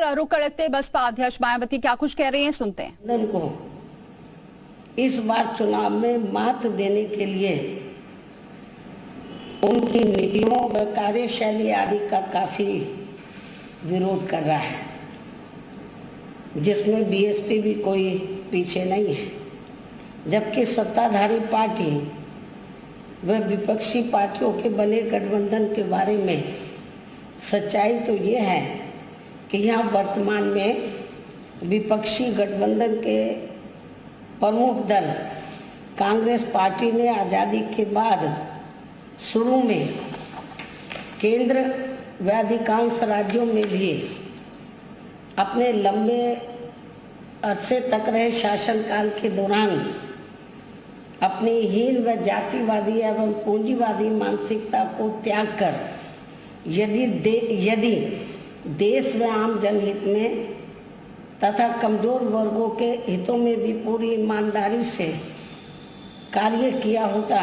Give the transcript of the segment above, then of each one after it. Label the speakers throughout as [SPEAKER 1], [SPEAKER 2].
[SPEAKER 1] रुक करते बसपा अध्यक्ष मायावती क्या कुछ कह रही हैं, सुनते हैं।
[SPEAKER 2] को इस बार चुनाव में मात देने के लिए उनकी नीतियों व कार्यशैली आदि का काफी विरोध कर रहा है, जिसमें बीएसपी भी कोई पीछे नहीं है। जबकि सत्ताधारी पार्टी व विपक्षी पार्टियों के बने गठबंधन के बारे में सच्चाई तो ये है कि यहाँ वर्तमान में विपक्षी गठबंधन के प्रमुख दल कांग्रेस पार्टी ने आज़ादी के बाद शुरू में केंद्र व अधिकांश राज्यों में भी अपने लंबे अरसे तक रहे शासनकाल के दौरान अपनी हीन व जातिवादी एवं पूंजीवादी मानसिकता को त्याग कर यदि देश व आम जनहित में तथा कमजोर वर्गों के हितों में भी पूरी ईमानदारी से कार्य किया होता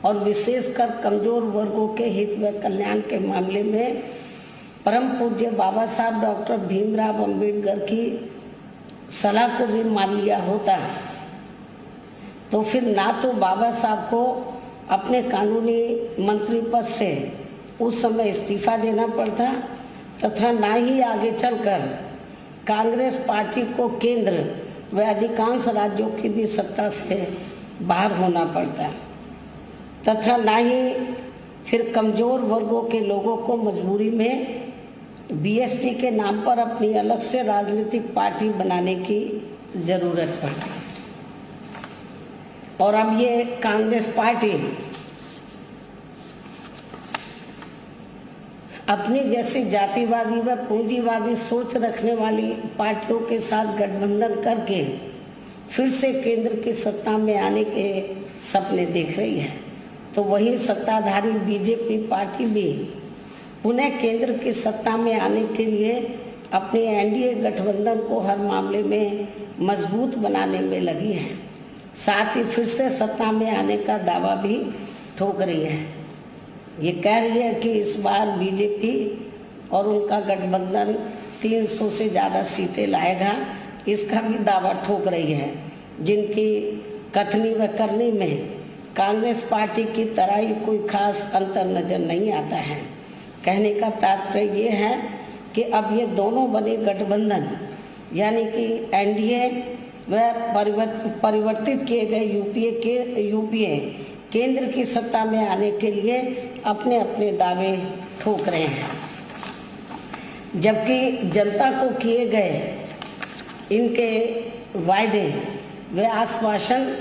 [SPEAKER 2] और विशेषकर कमजोर वर्गों के हित व कल्याण के मामले में परम पूज्य बाबा साहब डॉक्टर भीमराव अंबेडकर की सलाह को भी मान लिया होता, तो फिर ना तो बाबा साहब को अपने कानूनी मंत्री पद से उस समय इस्तीफा देना पड़ता तथा ना ही आगे चलकर कांग्रेस पार्टी को केंद्र व अधिकांश राज्यों की भी सत्ता से बाहर होना पड़ता तथा ना ही फिर कमजोर वर्गों के लोगों को मजबूरी में बीएसपी के नाम पर अपनी अलग से राजनीतिक पार्टी बनाने की ज़रूरत पड़ती। और अब ये कांग्रेस पार्टी अपनी जैसी जातिवादी व पूंजीवादी सोच रखने वाली पार्टियों के साथ गठबंधन करके फिर से केंद्र की सत्ता में आने के सपने देख रही है, तो वही सत्ताधारी बीजेपी पार्टी भी पुनः केंद्र की सत्ता में आने के लिए अपने एनडीए गठबंधन को हर मामले में मजबूत बनाने में लगी है। साथ ही फिर से सत्ता में आने का दावा भी ठोक रही है। ये कह रही है कि इस बार बीजेपी और उनका गठबंधन 300 से ज़्यादा सीटें लाएगा, इसका भी दावा ठोक रही है, जिनकी कथनी व करनी में कांग्रेस पार्टी की तरह ही कोई खास अंतर नजर नहीं आता है। कहने का तात्पर्य ये है कि अब ये दोनों बने गठबंधन यानी कि एनडीए व परिवर्तित किए गए यूपीए केंद्र की सत्ता में आने के लिए अपने अपने दावे ठोक रहे हैं, जबकि जनता को किए गए इनके वायदे व आश्वासन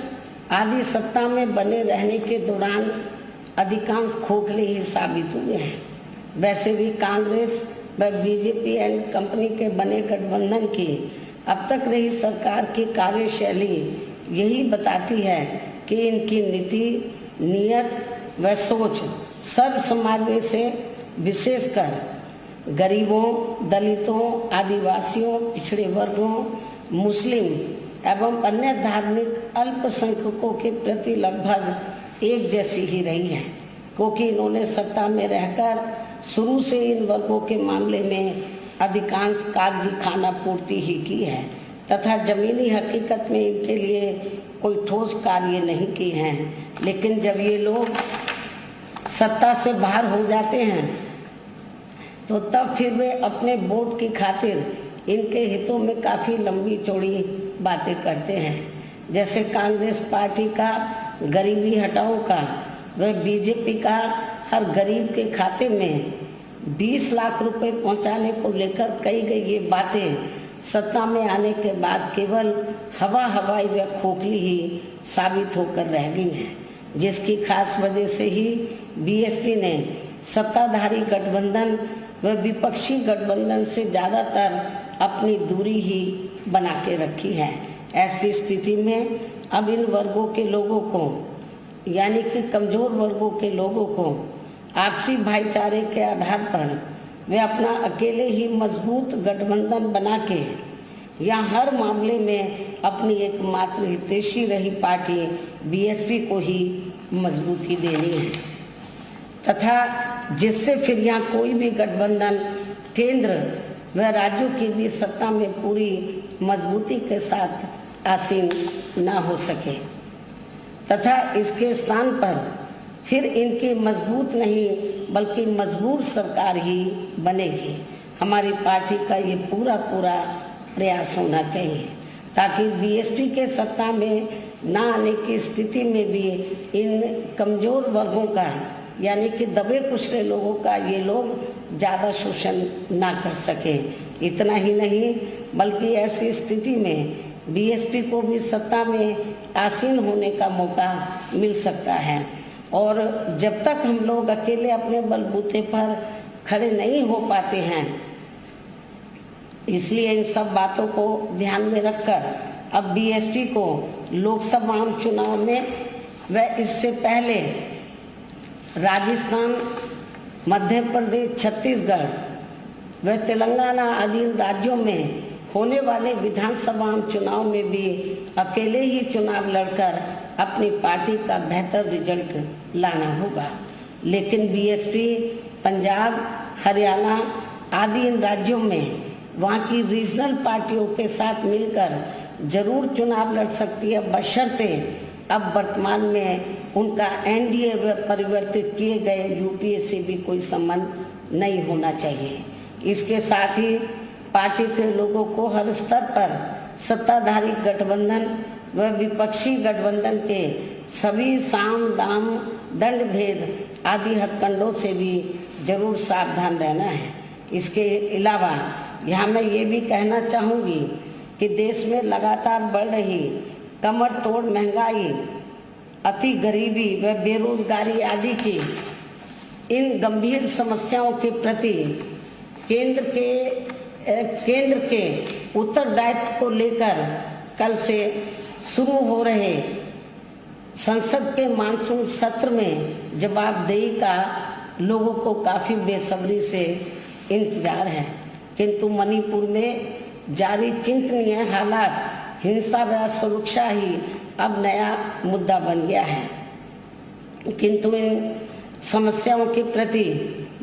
[SPEAKER 2] आदि सत्ता में बने रहने के दौरान अधिकांश खोखले ही साबित हुए हैं। वैसे भी कांग्रेस व बीजेपी एंड कंपनी के बने गठबंधन की अब तक रही सरकार की कार्यशैली यही बताती है कि इनकी नीति, नियत व सोच सर्व समाज से विशेषकर गरीबों, दलितों, आदिवासियों, पिछड़े वर्गों, मुस्लिम एवं अन्य धार्मिक अल्पसंख्यकों के प्रति लगभग एक जैसी ही रही है, क्योंकि इन्होंने सत्ता में रहकर शुरू से इन वर्गों के मामले में अधिकांश कागजी खाना पूर्ति ही की है तथा जमीनी हकीकत में इनके लिए कोई ठोस कार्य नहीं किए हैं। लेकिन जब ये लोग सत्ता से बाहर हो जाते हैं तो तब फिर वे अपने वोट की खातिर इनके हितों में काफ़ी लंबी चौड़ी बातें करते हैं। जैसे कांग्रेस पार्टी का गरीबी हटाओ का व बीजेपी का हर गरीब के खाते में 20 लाख रुपए पहुंचाने को लेकर कही गई ये बातें सत्ता में आने के बाद केवल हवाई व खोखली ही साबित होकर रह गई हैं, जिसकी खास वजह से ही बीएसपी ने सत्ताधारी गठबंधन व विपक्षी गठबंधन से ज़्यादातर अपनी दूरी ही बना के रखी है। ऐसी स्थिति में अब इन वर्गों के लोगों को यानी कि कमज़ोर वर्गों के लोगों को आपसी भाईचारे के आधार पर वे अपना अकेले ही मजबूत गठबंधन बना के या हर मामले में अपनी एकमात्र हितैषी रही पार्टी बीएसपी को ही मजबूती देनी है तथा जिससे फिर यहाँ कोई भी गठबंधन केंद्र वह राज्यों की भी सत्ता में पूरी मजबूती के साथ आसीन न हो सके तथा इसके स्थान पर फिर इनकी मजबूत नहीं बल्कि मजबूर सरकार ही बनेगी। हमारी पार्टी का ये पूरा प्रयास होना चाहिए ताकि बीएसपी के सत्ता में ना आने की स्थिति में भी इन कमज़ोर वर्गों का यानी कि दबे कुचले लोगों का ये लोग ज़्यादा शोषण ना कर सके। इतना ही नहीं बल्कि ऐसी स्थिति में बीएसपी को भी सत्ता में आसीन होने का मौका मिल सकता है। और जब तक हम लोग अकेले अपने बलबूते पर खड़े नहीं हो पाते हैं, इसलिए इन सब बातों को ध्यान में रखकर अब बीएसपी को लोकसभा आम चुनाव में व इससे पहले राजस्थान, मध्य प्रदेश, छत्तीसगढ़ व तेलंगाना आदि राज्यों में होने वाले विधानसभा आम चुनाव में भी अकेले ही चुनाव लड़कर अपनी पार्टी का बेहतर रिजल्ट लाना होगा। लेकिन बीएसपी पंजाब, हरियाणा आदि इन राज्यों में वहाँ की रीजनल पार्टियों के साथ मिलकर जरूर चुनाव लड़ सकती है, बशर्ते अब वर्तमान में उनका एनडीए व परिवर्तित किए गए यूपीए से भी कोई संबंध नहीं होना चाहिए। इसके साथ ही पार्टी के लोगों को हर स्तर पर सत्ताधारी गठबंधन व विपक्षी गठबंधन के सभी साम दाम दंड भेद आदि हथकंडों से भी जरूर सावधान रहना है। इसके अलावा यहाँ मैं ये भी कहना चाहूँगी कि देश में लगातार बढ़ रही कमर तोड़ महंगाई, अति गरीबी व बेरोजगारी आदि की इन गंभीर समस्याओं के प्रति केंद्र के उत्तरदायित्व को लेकर कल से शुरू हो रहे संसद के मानसून सत्र में जवाबदेही का लोगों को काफ़ी बेसब्री से इंतजार है। किंतु मणिपुर में जारी चिंतनीय हालात, हिंसा व सुरक्षा ही अब नया मुद्दा बन गया है। किंतु इन समस्याओं के प्रति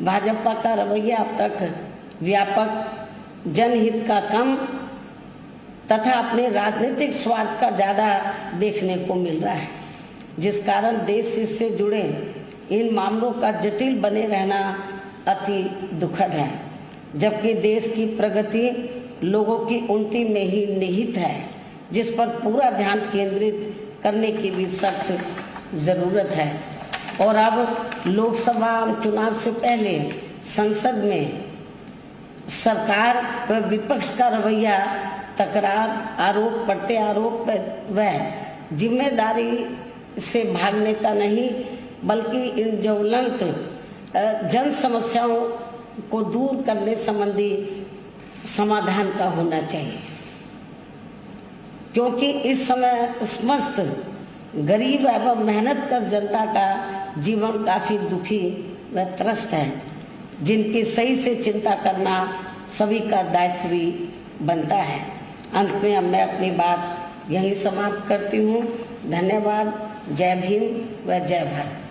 [SPEAKER 2] भाजपा का रवैया अब तक व्यापक जनहित का कम तथा अपने राजनीतिक स्वार्थ का ज़्यादा देखने को मिल रहा है, जिस कारण देश से जुड़े इन मामलों का जटिल बने रहना अति दुखद है। जबकि देश की प्रगति लोगों की उन्नति में ही निहित है, जिस पर पूरा ध्यान केंद्रित करने की भी सख्त ज़रूरत है। और अब लोकसभा चुनाव से पहले संसद में सरकार व विपक्ष का रवैया तकरार, आरोप प्रत्यारोप व जिम्मेदारी से भागने का नहीं बल्कि इन ज्वलंत जन समस्याओं को दूर करने संबंधी समाधान का होना चाहिए, क्योंकि इस समय समस्त गरीब एवं मेहनतकश जनता का जीवन काफ़ी दुखी व त्रस्त है, जिनकी सही से चिंता करना सभी का दायित्व भी बनता है। अंत में अब मैं अपनी बात यहीं समाप्त करती हूँ। धन्यवाद। जय भीम व जय भारत।